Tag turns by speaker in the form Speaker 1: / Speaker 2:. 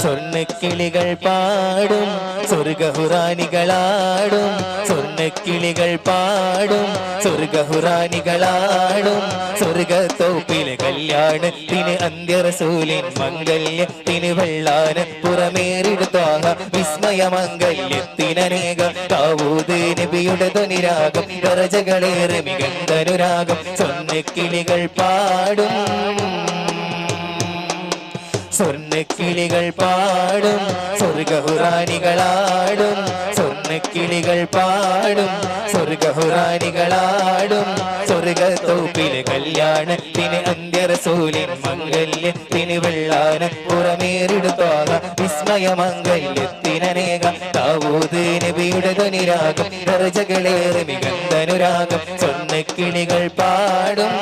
Speaker 1: സ്വർണ്ണക്കിളികൾ പാടും സ്വർഗഹുറാനികളാടും സ്വർണ്ണക്കിളികൾ പാടും സ്വർഗഹുറാനികളാടും സ്വർഗത്തോപ്പിലെ കല്യാണത്തിന് അന്ത്യറസൂലിൻ മംഗല്യത്തിന് വെള്ളാന പുറമേറിടുത്താക വിസ്മയമംഗല്യത്തിനേക ദാവൂദ് നബിയുടെ ധ്വനിരാഗം ദറജകളേറെ മികന്തനുരാഗം സ്വർണ്ണക്കിളികൾ പാടും സ്വർണ്ണക്കിളികൾ പാടും സ്വർഗഹുറാനികളാടും സ്വർണ്ണക്കിളികൾ പാടും സ്വർഗഹുറാനികളാടും സ്വർഗത്തോപ്പിലെ കല്യാണത്തിന് അന്ത്യറസൂലിൻ മംഗല്യത്തിന് വെള്ളാന പുറമേറിടുത്താക വിസ്മയമംഗല്യത്തിനേക ദാവൂദ് നബിയുടെ ധ്വനിരാഗം ദറജകളേറെ മികന്തനുരാഗം സ്വർണ്ണക്കിളികൾ പാടും